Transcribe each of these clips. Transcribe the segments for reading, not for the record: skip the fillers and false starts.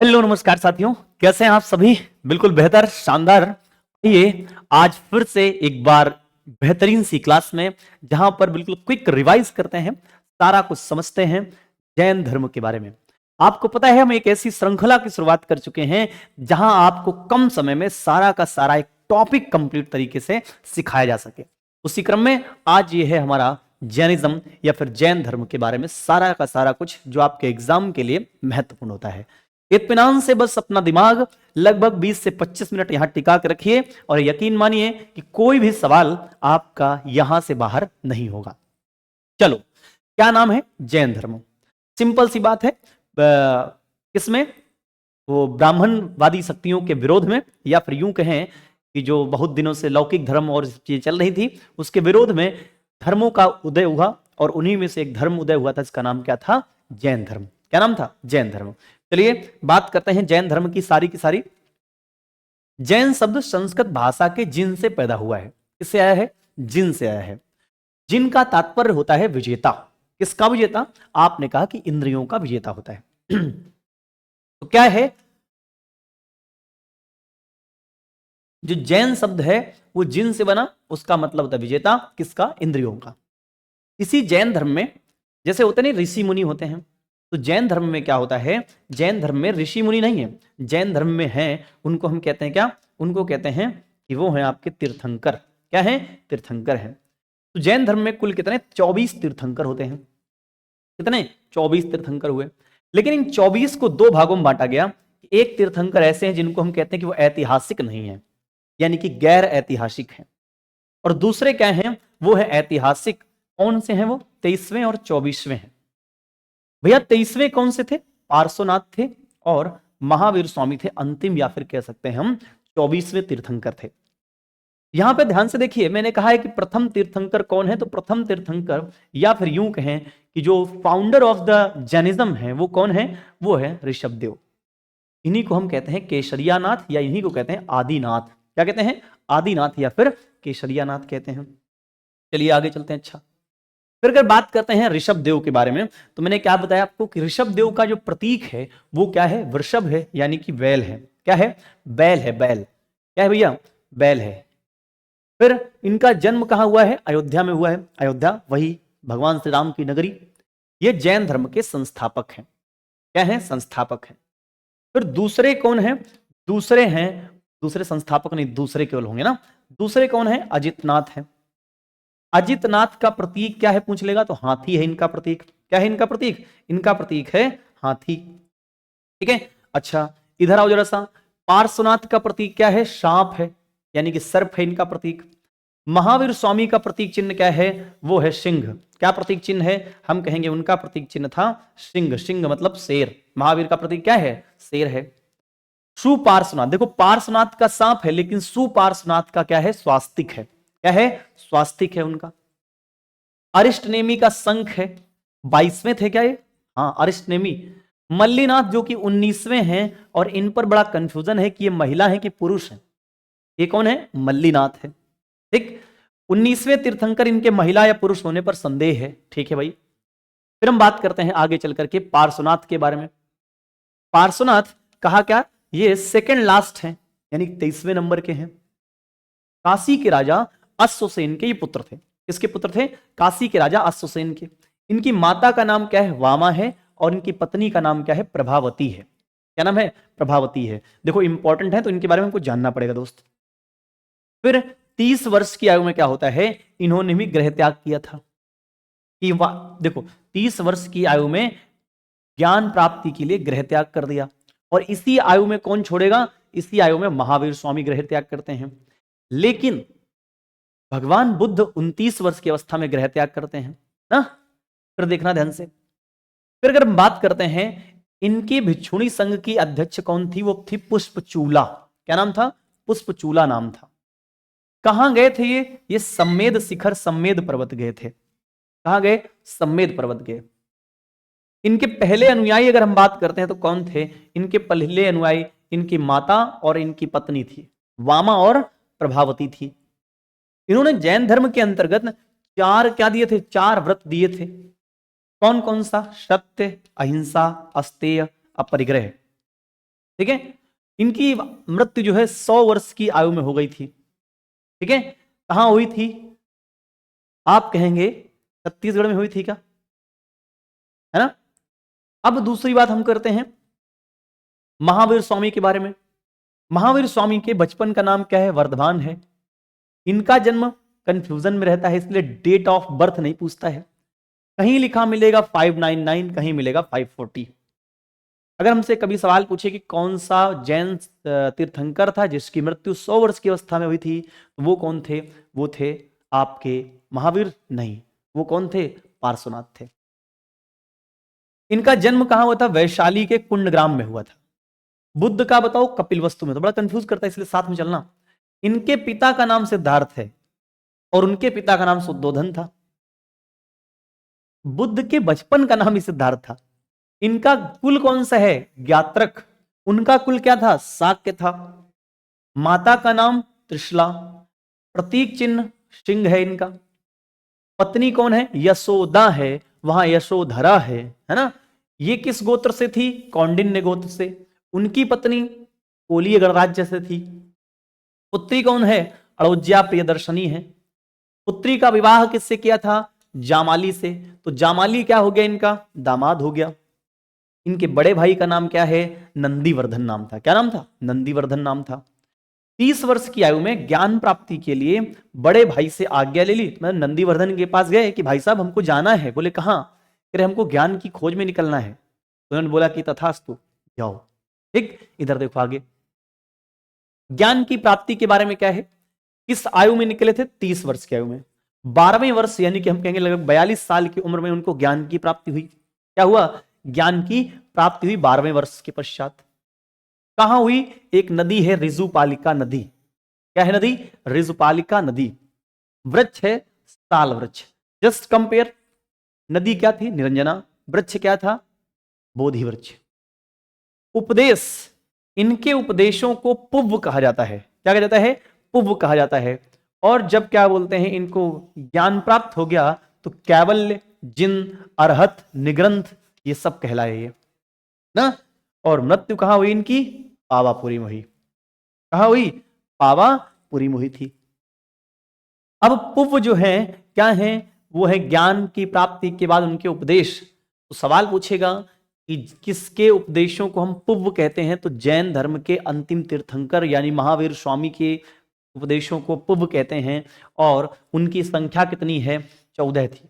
Hello नमस्कार साथियों, कैसे हैं आप सभी। बिल्कुल बेहतर, शानदार। ये आज फिर से एक बार बेहतरीन सी क्लास में, जहां पर बिल्कुल क्विक रिवाइज करते हैं, सारा कुछ समझते हैं जैन धर्म के बारे में। आपको पता है हम एक ऐसी श्रृंखला की शुरुआत कर चुके हैं जहां आपको कम समय में सारा का सारा एक टॉपिक कंप्लीट तरीके से सिखाया जा सके। उसी क्रम में आज ये है हमारा जैनिज्म या फिर जैन धर्म के बारे में सारा का सारा कुछ जो आपके एग्जाम के लिए महत्वपूर्ण होता है। इत्मीनान से बस अपना दिमाग लगभग 20 से 25 मिनट यहां टिका कर रखिए और यकीन मानिए कि कोई भी सवाल आपका यहां से बाहर नहीं होगा। चलो, क्या नाम है? जैन धर्म। सिंपल सी बात है, किसमें? वो ब्राह्मणवादी शक्तियों के विरोध में, या फिर यूं कहें कि जो बहुत दिनों से लौकिक धर्म और चीजें चल रही थी उसके विरोध में धर्मों का उदय हुआ, और उन्हीं में से एक धर्म उदय हुआ था जिसका नाम क्या था? जैन धर्म। क्या नाम था? जैन धर्म। चलिए बात करते हैं जैन धर्म की सारी की सारी। जैन शब्द संस्कृत भाषा के जिन से पैदा हुआ है। किससे आया है? जिन से आया है। जिन का तात्पर्य होता है विजेता। किसका विजेता? आपने कहा कि इंद्रियों का विजेता होता है। तो क्या है जो जैन शब्द है वो जिन से बना, उसका मतलब होता है विजेता। किसका? इंद्रियों का। इसी जैन धर्म में जैसे होते नहीं ऋषि मुनि होते हैं, तो जैन धर्म में क्या होता है? जैन धर्म में ऋषि मुनि नहीं है, जैन धर्म में है, उनको हम कहते हैं क्या? उनको कहते हैं कि वो हैं आपके तीर्थंकर। क्या है? तीर्थंकर हैं। तो जैन धर्म में कुल कितने? 24 तीर्थंकर होते हैं। कितने? 24 तीर्थंकर हुए। लेकिन इन 24 को दो भागों में बांटा गया। एक तीर्थंकर ऐसे हैं जिनको हम कहते हैं कि वो ऐतिहासिक नहीं है, यानी कि गैर ऐतिहासिक है, और दूसरे क्या हैं? वो है ऐतिहासिक। कौन से हैं वो? 23वें और 24वें हैं। भैया 23वें कौन से थे? पार्श्वनाथ थे, और महावीर स्वामी थे अंतिम, या फिर कह सकते हैं हम 24वें तीर्थंकर थे। यहां पे ध्यान से देखिए, मैंने कहा है कि प्रथम तीर्थंकर कौन है, तो प्रथम तीर्थंकर या फिर यूं कहें कि जो फाउंडर ऑफ द जैनिज्म है वो कौन है? वो है ऋषभदेव। इन्हीं को हम कहते हैं केशरियानाथ, या इन्हीं को कहते हैं आदिनाथ। क्या कहते हैं? आदिनाथ या फिर केशरियानाथ कहते हैं। चलिए आगे चलते हैं। अच्छा, फिर अगर बात करते हैं ऋषभ देव के बारे में, तो मैंने क्या बताया आपको कि ऋषभ देव का जो प्रतीक है वो क्या है? वृषभ है, यानी कि बैल है। क्या है? बैल है। बैल क्या है भैया? बैल है। फिर इनका जन्म कहां हुआ है? अयोध्या में हुआ है। अयोध्या वही भगवान श्री राम की नगरी। ये जैन धर्म के संस्थापक हैं। क्या है? संस्थापक हैं। फिर दूसरे कौन है? दूसरे हैं, दूसरे संस्थापक नहीं, दूसरे केवल होंगे ना। दूसरे कौन है? अजितनाथ है। अजितनाथ का प्रतीक क्या है पूछ लेगा तो हाथी है इनका प्रतीक। क्या है इनका प्रतीक? इनका प्रतीक है हाथी। ठीक है। अच्छा, इधर आओ जरा सा। पार्श्वनाथ का प्रतीक क्या है? सांप है, यानी कि सर्प है इनका प्रतीक। महावीर स्वामी का प्रतीक चिन्ह क्या है? वो है सिंह। क्या प्रतीक चिन्ह है? हम कहेंगे उनका प्रतीक चिन्ह था सिंह। सिंह मतलब शेर। महावीर का प्रतीक क्या है? शेर है। सुपार्श्वनाथ, देखो पार्श्वनाथ का सांप है, लेकिन सुपार्श्वनाथ का क्या है? स्वास्तिक है। क्या है? स्वास्तिक है उनका। अरिष्टनेमी का शंख है। 22वें थे क्या ये? हाँ, अरिष्टनेमी। मल्लीनाथ जो कि 19वें हैं, और इन पर बड़ा कंफ्यूजन है कि ये महिला है कि पुरुष है। ये कौन है? मल्लीनाथ है। ठीक। 19वें तीर्थंकर, इनके महिला या पुरुष होने पर संदेह है। ठीक है भाई। फिर हम बात करते हैं आगे चल करके पार्श्वनाथ के बारे में। पार्श्वनाथ कहा क्या? ये सेकंड लास्ट है, यानी 23वें नंबर के हैं। काशी के राजा अश्वसेन के ये पुत्र थे। किसके पुत्र थे? काशी के राजा अश्वसेन के। इनकी माता का नाम क्या है? वामा है, और इनकी पत्नी का नाम क्या है? प्रभावती है। क्या नाम है? प्रभावती है। देखो इंपॉर्टेंट है तो इनके बारे में हमको जानना पड़ेगा दोस्त। फिर 30 वर्ष की आयु में क्या होता है? इन्होंने भी गृह त्याग किया था। कि देखो 30 वर्ष की आयु में ज्ञान प्राप्ति के लिए गृह त्याग कर दिया। और इसी आयु में कौन छोड़ेगा? इसी आयु में महावीर स्वामी गृह त्याग करते हैं। लेकिन भगवान बुद्ध 29 वर्ष की अवस्था में गृह त्याग करते हैं ना। फिर देखना ध्यान से। फिर अगर हम बात करते हैं, इनकी भिक्षुणी संघ की अध्यक्ष कौन थी? वो थी पुष्पचूला। क्या नाम था? पुष्पचूला नाम था। कहां गए थे ये सम्मेद शिखर, सम्मेद पर्वत गए थे। कहां गए? सम्मेद पर्वत गए। इनके पहले अनुयायी अगर हम बात करते हैं तो कौन थे? इनके पहले अनुयायी इनकी माता और इनकी पत्नी थी, वामा और प्रभावती थी। इन्होंने जैन धर्म के अंतर्गत 4 क्या दिए थे? 4 व्रत दिए थे। कौन कौन सा? सत्य, अहिंसा, अस्तेय, अपरिग्रह। ठीक है। इनकी मृत्यु जो है 100 वर्ष की आयु में हो गई थी। ठीक है, कहां हुई थी? आप कहेंगे छत्तीसगढ़ में हुई थी क्या, है ना। अब दूसरी बात हम करते हैं महावीर स्वामी के बारे में। महावीर स्वामी के बचपन का नाम क्या है? वर्धमान है। इनका जन्म कंफ्यूजन में रहता है, इसलिए डेट ऑफ बर्थ नहीं पूछता है। कहीं लिखा मिलेगा 599, कहीं मिलेगा 540। अगर हमसे कभी सवाल पूछे कि कौन सा जैन तीर्थंकर था जिसकी मृत्यु 100 वर्ष की अवस्था में हुई थी, तो वो कौन थे? वो थे आपके महावीर नहीं, वो कौन थे? पार्श्वनाथ थे। इनका जन्म कहां हुआ था? वैशाली के कुंडग्राम में हुआ था। बुद्ध का बताओ? कपिलवस्तु में। तो बड़ा कंफ्यूज करता है, इसलिए साथ में चलना। इनके पिता का नाम सिद्धार्थ है और उनके पिता का नाम शुद्धोधन था। बुद्ध के बचपन का नाम ही सिद्धार्थ था। इनका कुल कौन सा है? ज्ञात्रक। उनका कुल क्या था? शाक्य था। माता का नाम त्रिशला, प्रतीक चिन्ह सिंह है इनका। पत्नी कौन है? यशोदा है, वहां यशोधरा है ना। ये किस गोत्र से थी? कौंडिन्य गोत्र से। उनकी पत्नी कोलीय गणराज्य से थी। पुत्री कौन है? अड़ोज्या प्रियदर्शनी है। पुत्री का विवाह किससे किया था? जामाली से। तो जामाली क्या हो गया? इनका दामाद हो गया। इनके बड़े भाई का नाम क्या है? नंदीवर्धन नाम था। क्या नाम था? नंदीवर्धन नाम था। 30 वर्ष की आयु में ज्ञान प्राप्ति के लिए बड़े भाई से आज्ञा ले ली। मतलब नंदीवर्धन के पास गए कि भाई साहब हमको जाना है। बोले कहां? अरे हमको ज्ञान की खोज में निकलना है। तो उन्होंने बोला कि तथास्तु, जाओ। ठीक, इधर देखो आगे। ज्ञान की प्राप्ति के बारे में क्या है? किस आयु में निकले थे? 30 वर्ष की आयु में। 12वें वर्ष यानी कि हम कहेंगे लगभग 42 साल की उम्र में उनको ज्ञान की प्राप्ति हुई। क्या हुआ? ज्ञान की प्राप्ति हुई 12वें वर्ष के पश्चात। कहां हुई? एक नदी है ऋजुपालिका नदी। क्या है नदी? ऋजुपालिका नदी। वृक्ष है साल वृक्ष। Just compare. नदी क्या थी? निरंजना। वृक्ष क्या था? बोधि वृक्ष। उपदेश, इनके उपदेशों को पुव्व कहा जाता है। क्या कहा जाता है? पुव्व कहा जाता है। और जब क्या बोलते हैं, इनको ज्ञान प्राप्त हो गया तो कैवल्य, जिन, अरहत, निग्रंथ, ये सब कहलाए ये ना। और मृत्यु कहां हुई इनकी? पावापुरी में हुई। कहां हुई? पावापुरी में हुई थी। अब पुव्व जो है क्या है? वो है ज्ञान की प्राप्ति के बाद उनके उपदेश। तो सवाल पूछेगा कि किसके उपदेशों को हम पुव्व कहते हैं? तो जैन धर्म के अंतिम तीर्थंकर यानी महावीर स्वामी के उपदेशों को पुव्व कहते हैं। और उनकी संख्या कितनी है? 14 थी।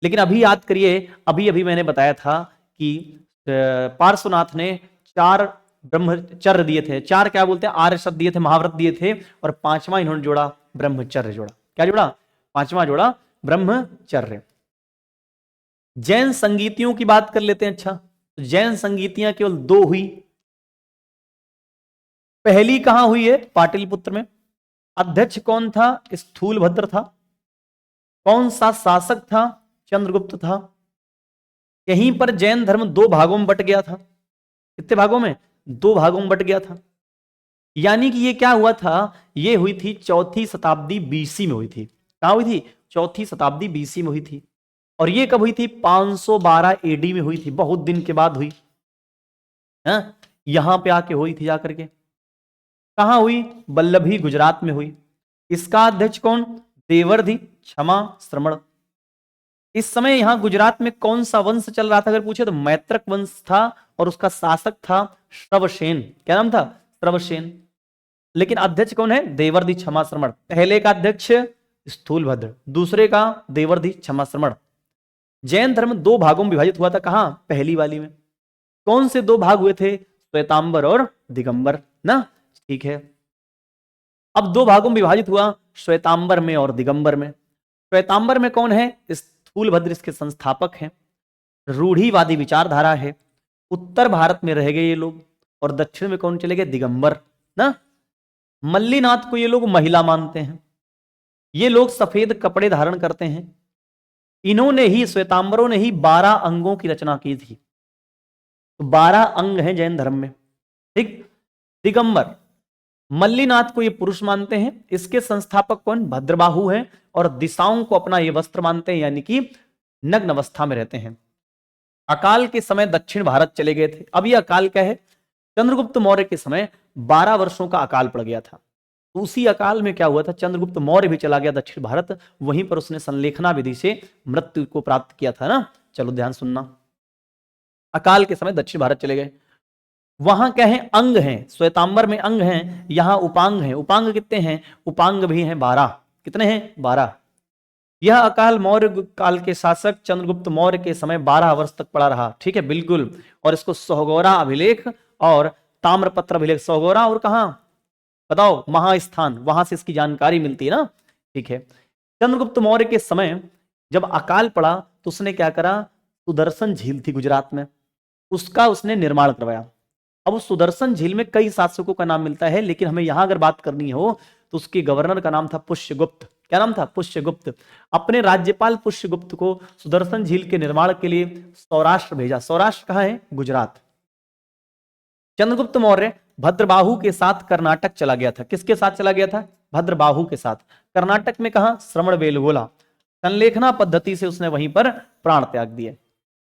लेकिन अभी याद करिए, अभी अभी मैंने बताया था कि पार्श्वनाथ ने 4 ब्रह्मचर्य दिए थे। 4 क्या बोलते हैं? आर्य शब्द दिए थे, महाव्रत दिए थे। और 5वां इन्होंने जोड़ा ब्रह्मचर्य जोड़ा। क्या जोड़ा? 5वां जोड़ा ब्रह्मचर्य। जैन संगीतियों की बात कर लेते हैं। अच्छा, जैन संगीतियां केवल 2 हुई। पहली कहां हुई है? पाटलिपुत्र में। अध्यक्ष कौन था? स्थूलभद्र था। कौन सा शासक था? चंद्रगुप्त था। यहीं पर जैन धर्म 2 भागों में बट गया था। कितने भागों में? 2 भागों में बट गया था। यानी कि ये क्या हुआ था? ये हुई थी 4वीं शताब्दी बीसी में हुई थी। कहां हुई थी? 4वीं शताब्दी बीसी में हुई थी। और ये कब हुई थी? 512 एडी में हुई थी। बहुत दिन के बाद हुई। यहां पे आके हुई थी जाकर के। कहां हुई? बल्लभी, गुजरात में हुई। इसका अध्यक्ष कौन? देवर्धि क्षमा श्रमण। इस समय यहां गुजरात में कौन सा वंश चल रहा था अगर पूछे तो मैत्रक वंश था। और उसका शासक था श्रवसेन। क्या नाम था? श्रवसेन। लेकिन अध्यक्ष कौन है? देवर्धि क्षमा श्रमण। पहले का अध्यक्ष स्थूलभद्र, दूसरे का देवर्धि क्षमा श्रमण। जैन धर्म 2 भागों में विभाजित हुआ था। कहां? पहली वाली में। कौन से 2 भाग हुए थे? श्वेतांबर और दिगंबर ना। ठीक है, अब 2 भागों में विभाजित हुआ, श्वेतांबर में और दिगंबर में। श्वेतांबर में कौन है? स्थूलभद्र इसके संस्थापक हैं। रूढ़िवादी विचारधारा है। उत्तर भारत में रह गए ये लोग। और दक्षिण में कौन चले गए? दिगंबर ना। मल्लीनाथ को ये लोग महिला मानते हैं। ये लोग सफेद कपड़े धारण करते हैं। इन्होंने ही, श्वेतांबरों ने ही 12 अंगों की रचना की थी। तो 12 अंग हैं जैन धर्म में। ठीक। दिगंबर, मल्लीनाथ को ये पुरुष मानते हैं। इसके संस्थापक कौन? भद्रबाहु हैं। और दिशाओं को अपना ये वस्त्र मानते हैं, यानी कि नग्न अवस्था में रहते हैं। अकाल के समय दक्षिण भारत चले गए थे। अब ये अकाल क्या है? चंद्रगुप्त मौर्य के समय 12 वर्षों का अकाल पड़ गया था। तो उसी अकाल में क्या हुआ था, चंद्रगुप्त मौर्य भी चला गया दक्षिण भारत, वहीं पर उसने संलेखना विधि से मृत्यु को प्राप्त किया था ना। चलो ध्यान सुनना, अकाल के समय दक्षिण भारत चले गए। वहां क्या है, अंग हैं, श्वेतांबर में अंग हैं, यहां उपांग हैं। उपांग कितने हैं, उपांग भी हैं 12। कितने हैं, 12। यह अकाल मौर्य काल के शासक चंद्रगुप्त मौर्य के समय 12 वर्ष तक पड़ा रहा। ठीक है, बिल्कुल। और इसको सोहगौरा अभिलेख और ताम्रपत्र अभिलेख, सोहगौरा और कहां बताओ, महास्थान, वहां से इसकी जानकारी मिलती है ना। ठीक है, चंद्रगुप्त मौर्य के समय जब अकाल पड़ा तो उसने क्या करा, सुदर्शन झील थी गुजरात में, उसका उसने निर्माण करवाया। अब उस सुदर्शन झील में कई शासकों का नाम मिलता है, लेकिन हमें यहां अगर बात करनी हो तो उसके गवर्नर का नाम था पुष्यगुप्त। क्या नाम था, पुष्यगुप्त। अपने राज्यपाल पुष्यगुप्त को सुदर्शन झील के निर्माण के लिए सौराष्ट्र भेजा। सौराष्ट्र कहां है, गुजरात। चंद्रगुप्त मौर्य भद्रबाहु के साथ कर्नाटक चला गया था। किसके साथ चला गया था, भद्रबाहु के साथ। कर्नाटक में कहा, श्रवणबेलगोला। संलेखना पद्धति से उसने वहीं पर प्राण त्याग दिए,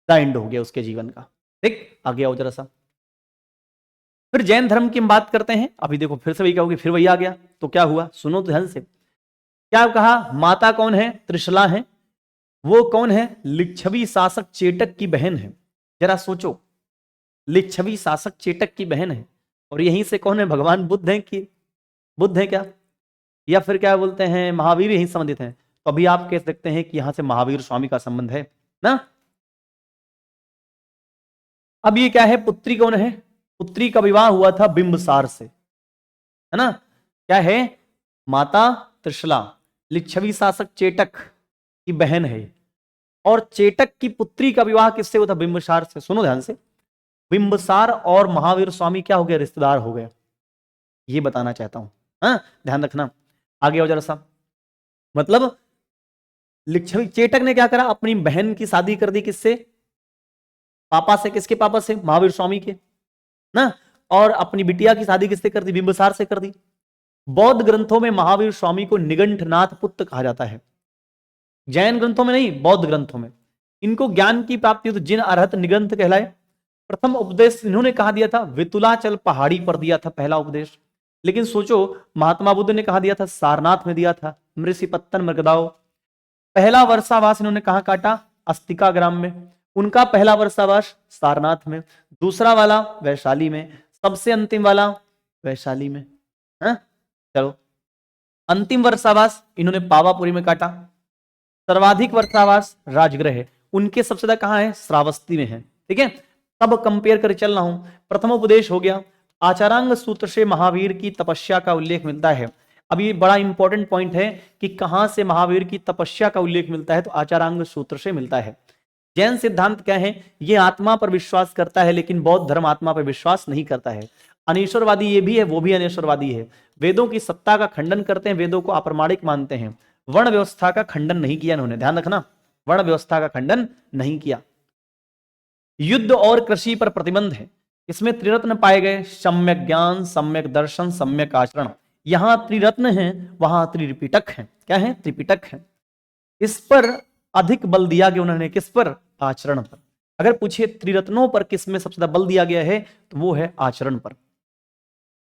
एंड हो गया उसके जीवन का। ठीक, आगे आओ जरा सा। फिर जैन धर्म की हम बात करते हैं। अभी देखो फिर से वही कहोगे, फिर वही आ गया, तो क्या हुआ, सुनो तो ध्यान से। क्या कहा, माता कौन है, त्रिशला है। वो कौन है, लिच्छवी शासक चेटक की बहन है। जरा सोचो, लिच्छवी शासक चेटक की बहन है, और यहीं से कौन है, भगवान बुद्ध हैं कि बुद्ध है क्या, या फिर क्या बोलते हैं, महावीर यहीं संबंधित हैं। तो अभी आप कह सकते हैं कि यहां से महावीर स्वामी का संबंध है ना। अब ये क्या है, पुत्री कौन है, पुत्री का विवाह हुआ था बिंबसार से, है ना। क्या है, माता त्रिशला, लिच्छवी शासक चेटक की बहन है, और चेटक की पुत्री का विवाह किससे हुआ था, बिंबसार से। सुनो ध्यान से, बिंबसार और महावीर स्वामी क्या हो गए, रिश्तेदार हो गए, ये बताना चाहता हूं। हाँ, ध्यान रखना। आगे आओ जरा सा। मतलब लिच्छवी चेटक ने क्या करा, अपनी बहन की शादी कर दी, किससे, पापा से। किसके पापा से, महावीर स्वामी के ना। और अपनी बिटिया की शादी किससे कर दी, बिंबसार से कर दी। बौद्ध ग्रंथों में महावीर स्वामी को निगंठनाथ पुत्र कहा जाता है, जैन ग्रंथों में नहीं, बौद्ध ग्रंथों में। इनको ज्ञान की प्राप्ति तो जिन अरहत निगंथ कहलाए। प्रथम उपदेश इन्होंने कहा दिया था, वितुलाचल पहाड़ी पर दिया था पहला उपदेश। लेकिन सोचो, महात्मा बुद्ध ने कहा दिया था, सारनाथ में दिया था, मृषिपत्तन मृगदाओ। पहला वर्षावास इन्होंने कहां काटा, अस्तिका ग्राम में। उनका पहला वर्षावास सारनाथ में, दूसरा वाला वैशाली में, सबसे अंतिम वाला वैशाली में। है, चलो, अंतिम वर्षावास इन्होंने पावापुरी में काटा। सर्वाधिक वर्षावास राजगृह है, उनके सबसे ज्यादा कहां है, श्रावस्ती में है। ठीक है, तब कंपेयर कर चल रहा हूं। प्रथम उपदेश हो गया, आचारांग सूत्र से महावीर की तपस्या का उल्लेख मिलता है। अब ये बड़ा इंपॉर्टेंट पॉइंट है कि कहां से महावीर की तपस्या का उल्लेख मिलता है, तो आचारांग सूत्र से मिलता है। जैन सिद्धांत क्या है, ये आत्मा पर विश्वास करता है, लेकिन बौद्ध धर्म आत्मा पर विश्वास नहीं करता है। अनीश्वरवादी ये भी है, वो भी अनीश्वरवादी है। वेदों की सत्ता का खंडन करते हैं, वेदों को अप्रमाणिक मानते हैं। वर्ण व्यवस्था का खंडन नहीं किया इन्होंने, ध्यान रखना, वर्ण व्यवस्था का खंडन नहीं किया। युद्ध और कृषि पर प्रतिबंध है। इसमें त्रिरत्न पाए गए, सम्यक ज्ञान, सम्यक दर्शन, सम्यक आचरण। यहां त्रिरत्न है, वहां त्रिपिटक है। क्या है, त्रिपिटक है। इस पर अधिक बल दिया गया उन्होंने, किस पर, आचरण पर। अगर पूछे त्रिरत्नों पर किस में सबसे ज्यादा बल दिया गया है, तो वो है आचरण पर।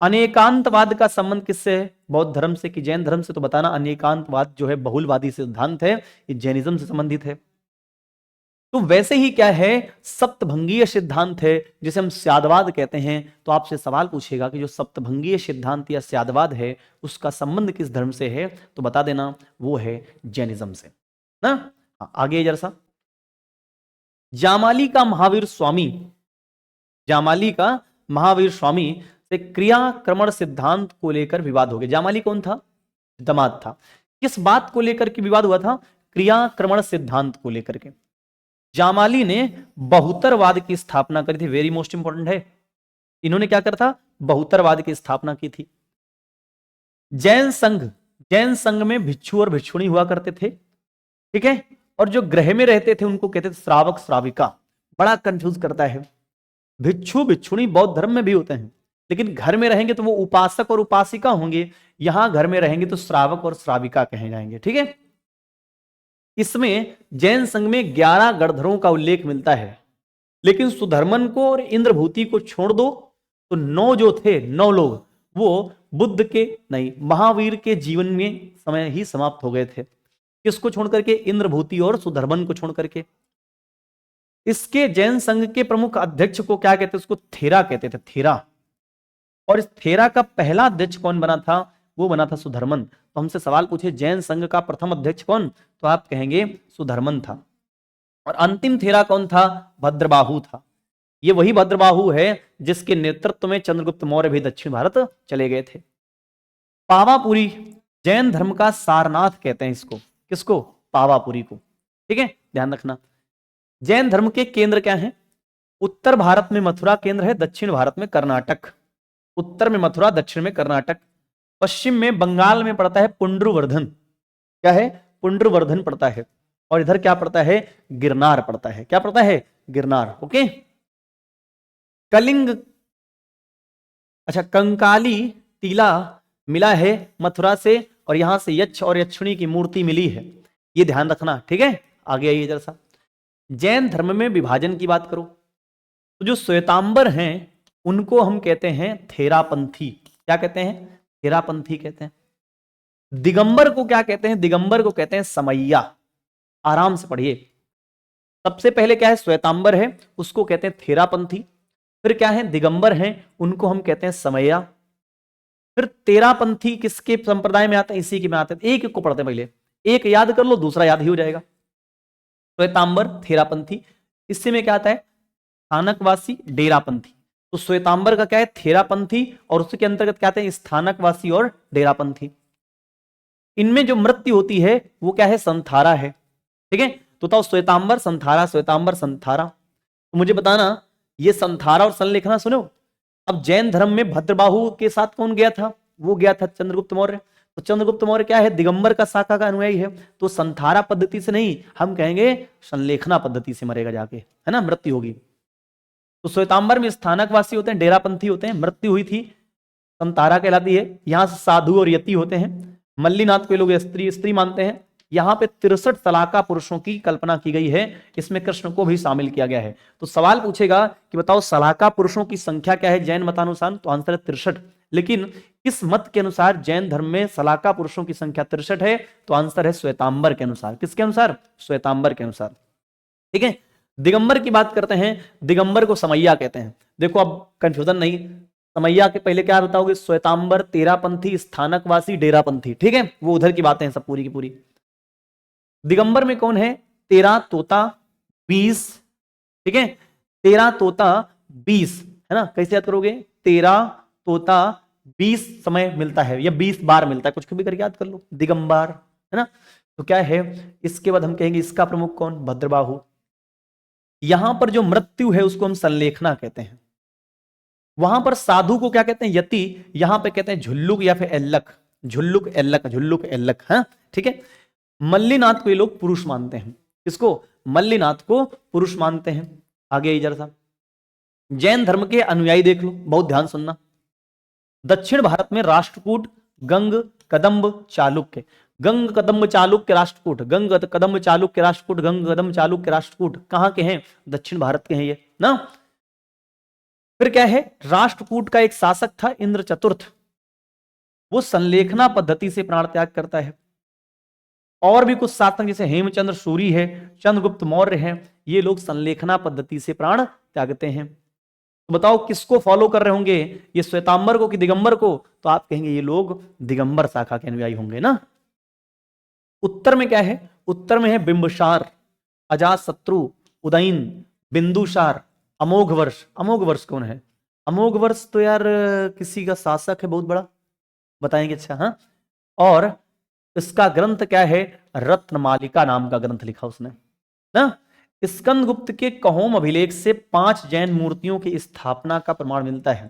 अनेकांतवाद का संबंध किससे है, बौद्ध धर्म से कि जैन धर्म से, तो बताना। अनेकांतवाद जो है बहुलवादी सिद्धांत है, ये जैनिज्म से संबंधित है। तो वैसे ही क्या है, सप्तभंगीय सिद्धांत है, जिसे हम स्यादवाद कहते हैं। तो आपसे सवाल पूछेगा कि जो सप्तभंगीय सिद्धांत या स्यादवाद है, उसका संबंध किस धर्म से है, तो बता देना वो है जैनिज्म से ना। आगे जरा सा, जामाली का महावीर स्वामी, जामाली का महावीर स्वामी से क्रियाक्रमण सिद्धांत को लेकर विवाद हो गया। जामाली कौन था, दामाद था। किस बात को लेकर के विवाद हुआ था, क्रियाक्रमण सिद्धांत को लेकर के। जामाली ने बहुतरवाद की स्थापना करी थी, वेरी मोस्ट इंपॉर्टेंट है। इन्होंने क्या करा था, बहुतरवाद की स्थापना की थी। जैन संघ में भिक्षु और भिक्षुणी हुआ करते थे। ठीक है, और जो ग्रह में रहते थे उनको कहते थे श्रावक श्राविका। बड़ा कंफ्यूज करता है, भिक्षु भिक्षुणी बौद्ध धर्म में भी होते हैं, लेकिन घर में रहेंगे तो वो उपासक और उपासिका होंगे, यहां घर में रहेंगे तो श्रावक और श्राविका कहे जाएंगे। ठीक है, इसमें जैन संघ में 11 गणधरों का उल्लेख मिलता है, लेकिन सुधर्मन को और इंद्रभूति को छोड़ दो तो 9 जो थे, 9 लोग, वो बुद्ध के नहीं, महावीर के जीवन में समय ही समाप्त हो गए थे। किसको छोड़ करके? इंद्रभूति और सुधर्मन को छोड़ करके। इसके जैन संघ के प्रमुख अध्यक्ष को क्या कहते? उसको थेरा कहते थे, थेरा। और इस थेरा का पहला अध्यक्ष कौन बना था? वो बना था सुधर्मन। तो हमसे सवाल पूछे जैन संघ का प्रथम अध्यक्ष कौन, तो आप कहेंगे सुधर्मन था। और अंतिम थेरा कौन था? भद्रबाहु था। ये वही भद्रबाहु है जिसके नेतृत्व में चंद्रगुप्त मौर्य भी दक्षिण भारत चले गए थे। पावापुरी जैन धर्म का सारनाथ कहते हैं इसको। किसको? पावापुरी को। ठीक है, ध्यान रखना। जैन धर्म के केंद्र क्या हैं? उत्तर भारत में मथुरा केंद्र है, दक्षिण भारत में कर्नाटक। उत्तर में मथुरा, दक्षिण में कर्नाटक। पश्चिम में बंगाल में पड़ता है पुंड्रवर्धन। क्या है? पुंड्रवर्धन पड़ता है। और इधर क्या पड़ता है? गिरनार पड़ता है। क्या पड़ता है? गिरनार। ओके। कलिंग, अच्छा, कंकाली टीला मिला है मथुरा से, और यहां से यक्ष और यक्षिणी की मूर्ति मिली है। ये ध्यान रखना। ठीक है, आगे आइए जरा सा। जैन धर्म में विभाजन की बात करो तो जो श्वेतांबर हैं उनको हम कहते हैं थेरापंथी। क्या कहते हैं? थेरापंथी कहते हैं। दिगंबर को क्या कहते हैं? दिगंबर को कहते हैं समैया। आराम से पढ़िए। सबसे पहले क्या है? श्वेतांबर है, उसको कहते हैं थेरापंथी। फिर क्या है? दिगंबर हैं, उनको हम कहते हैं समैया। फिर तेरापंथी किसके संप्रदाय में आता है? इसी के में आता है। एक को पढ़ते हैं पहले, एक याद कर लो, दूसरा याद ही हो जाएगा। श्वेतांबर, थेरापंथी। इससे में क्या आता है? स्थानकवासी, डेरापंथी। तो श्वेतांबर का क्या है? थेरापंथी। और उसके अंतर्गत क्या आते हैं? स्थानकवासी और डेरापंथी। इनमें जो मृत्यु होती है वो क्या है? संथारा है। ठीक है, तो बताओ श्वेतांबर संथारा, श्वेतांबर संथारा। तो मुझे बताना ये संथारा और संलेखना सुनो। अब जैन धर्म में भद्रबाहु के साथ कौन गया था? वो गया था चंद्रगुप्त मौर्य। तो चंद्रगुप्त मौर्य क्या है? दिगंबर का शाखा का अनुयायी है। तो संथारा पद्धति से नहीं, हम कहेंगे संलेखना पद्धति से मरेगा जाके, है ना, मृत्यु होगी। तो श्वेतांबर में स्थानकवासी होते हैं, डेरापंथी होते हैं, मृत्यु हुई थी, संतारा कहलाती है। यहां से साधु और यति होते हैं। मल्लीनाथ को लोग स्त्री मानते हैं। यहाँ पे 63 सलाका पुरुषों की कल्पना की गई है, इसमें कृष्ण को भी शामिल किया गया है। तो सवाल पूछेगा कि बताओ सलाका पुरुषों की संख्या क्या है जैन मतानुसार? तो आंसर है 63। लेकिन किस मत के अनुसार जैन धर्म में सलाका पुरुषों की संख्या 63 है? तो आंसर है श्वेतांबर के अनुसार। किसके अनुसार? श्वेतांबर के अनुसार। ठीक है, दिगंबर की बात करते हैं। दिगंबर को समैया कहते हैं। देखो अब कंफ्यूजन नहीं, समैया के पहले क्या बताओगे? श्वेतांबर, तेरापंथी, स्थानकवासी, डेरापंथी। ठीक है, वो उधर की बातें हैं सब पूरी की पूरी। दिगंबर में कौन है? 13 तोता 20। ठीक है, 13 तोता 20, है ना। कैसे याद करोगे? 13 तोता 20 समय मिलता है, या 20 बार मिलता है, कुछ भी करके याद कर लो। दिगंबर, है ना। तो क्या है? इसके बाद हम कहेंगे इसका प्रमुख कौन? भद्रबाहु। यहां पर जो मृत्यु है उसको हम संलेखना कहते हैं। वहां पर साधु को क्या कहते हैं? यति। यहां पे कहते हैं झुल्लुक या फिर एल्लक। झुल्लुक एल्लक, झुल्लुक एल्लक। हाँ, ठीक है। मल्लीनाथ को ये लोग पुरुष मानते हैं। किसको? मल्लीनाथ को पुरुष मानते हैं। आगे आइए जरा सा। जैन धर्म के अनुयायी देख लो, बहुत ध्यान सुनना। दक्षिण भारत में राष्ट्रकूट, गंग, कदम्ब, चालुक्य। गंग, कदम्ब, चालुक्य, राष्ट्रकूट। गंग, कदम्ब, चालुक्य, राष्ट्रकूट। गंग, कदम्ब, चालुक्य, राष्ट्रकूट कहां के हैं? दक्षिण भारत के हैं ये ना। फिर क्या है? राष्ट्रकूट का एक शासक था इंद्र चतुर्थ, वो संलेखना पद्धति से प्राण त्याग करता है। और भी कुछ शासक जैसे हेमचंद्र सूरी है, चंद्रगुप्त मौर्य है, ये लोग संलेखना पद्धति से प्राण त्यागते हैं। तो बताओ किसको फॉलो कर रहे होंगे? ये श्वेतांबर को कि दिगंबर को? तो आप कहेंगे ये लोग दिगंबर शाखा के अनुयायी होंगे ना। उत्तर में क्या है? उत्तर में है बिंबसार, अजातशत्रु, उदयन, बिंदुसार, अमोघवर्ष। अमोघवर्ष कौन है? अमोघवर्ष तो यार किसी का शासक है बहुत बड़ा, बताएंगे। अच्छा, हाँ। और इसका ग्रंथ क्या है? रत्नमालिका नाम का ग्रंथ लिखा उसने ना। स्कंदगुप्त के कहोम अभिलेख से 5 जैन मूर्तियों की स्थापना का प्रमाण मिलता है।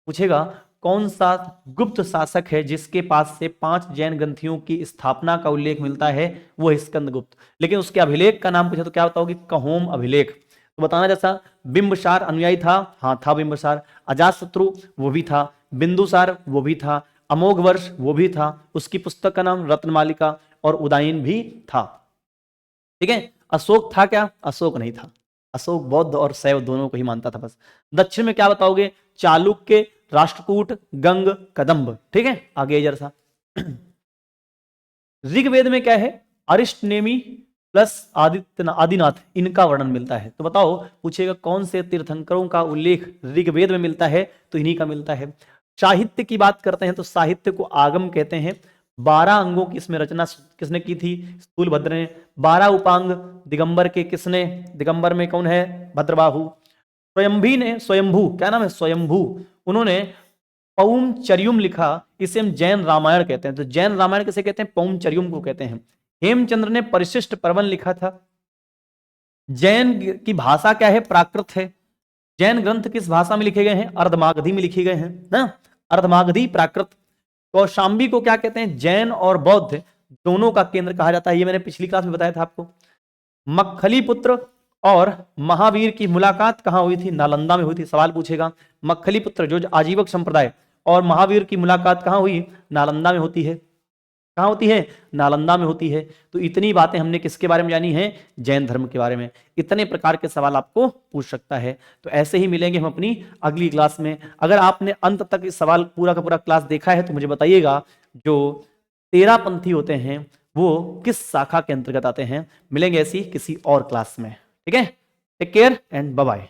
पूछेगा कौन सा गुप्त शासक है जिसके पास से 5 जैन ग्रंथियों की स्थापना का उल्लेख मिलता है? वो है स्कंदगुप्त। लेकिन उसके अभिलेख का नाम पूछा तो क्या बताओगे? कहोम अभिलेख। तो बताना जैसा, बिंबसार अनुयायी था, हाँ था बिंबसार। अजातशत्रु वो भी था, बिंदुसार वो भी था, अमोघवर्ष वो भी था, उसकी पुस्तक का नाम रत्नमालिका, और उदयन भी था। ठीक है। अशोक था क्या? अशोक नहीं था। अशोक बौद्ध और शैव दोनों को ही मानता था बस। दक्षिण में क्या बताओगे? चालुक्य, राष्ट्रकूट, गंग, कदंब। ठीक है, आगे जरा सा। ऋग्वेद में क्या है? अरिष्टनेमी प्लस आदिनाथ, इनका वर्णन मिलता है। तो बताओ, पूछेगा कौन से तीर्थंकरों का उल्लेख ऋग्वेद में मिलता है? तो इन्हीं का मिलता है। साहित्य की बात करते हैं तो साहित्य को आगम कहते हैं। 12 अंगों की इसमें रचना किसने की थी? स्थूलभद्र ने। 12 उपांग दिगंबर के किसने? दिगंबर में कौन है? भद्रबाहु। स्वयंभी ने, स्वयंभू, क्या नाम है? स्वयंभू, उन्होंने पौमचर्युम लिखा, इसे हम जैन रामायण कहते हैं। तो जैन रामायण किसे कहते हैं? पौमचर्युम को कहते हैं। हेमचंद्र ने परिशिष्ट पर्वन लिखा था। जैन की भाषा क्या है? प्राकृत है। जैन ग्रंथ किस भाषा में लिखे गए हैं? अर्धमागधी में लिखे गए हैं ना, अर्धमागधी, प्राकृत। कौशाम्बी को क्या कहते हैं? जैन और बौद्ध दोनों का केंद्र कहा जाता है। ये मैंने पिछली क्लास में बताया था आपको। मक्खली पुत्र और महावीर की मुलाकात कहां हुई थी? नालंदा में हुई थी। सवाल पूछेगा, मक्खली पुत्र जो आजीवक संप्रदाय और महावीर की मुलाकात कहां हुई? नालंदा में होती है। कहां होती है? नालंदा में होती है। तो इतनी बातें हमने किसके बारे में जानी है? जैन धर्म के बारे में। इतने प्रकार के सवाल आपको पूछ सकता है। तो ऐसे ही मिलेंगे हम अपनी अगली क्लास में। अगर आपने अंत तक इस सवाल पूरा का पूरा क्लास देखा है तो मुझे बताइएगा, जो 13 पंथी होते हैं वो किस शाखा के अंतर्गत आते हैं। मिलेंगे ऐसी किसी और क्लास में। ठीक है, take care and bye bye.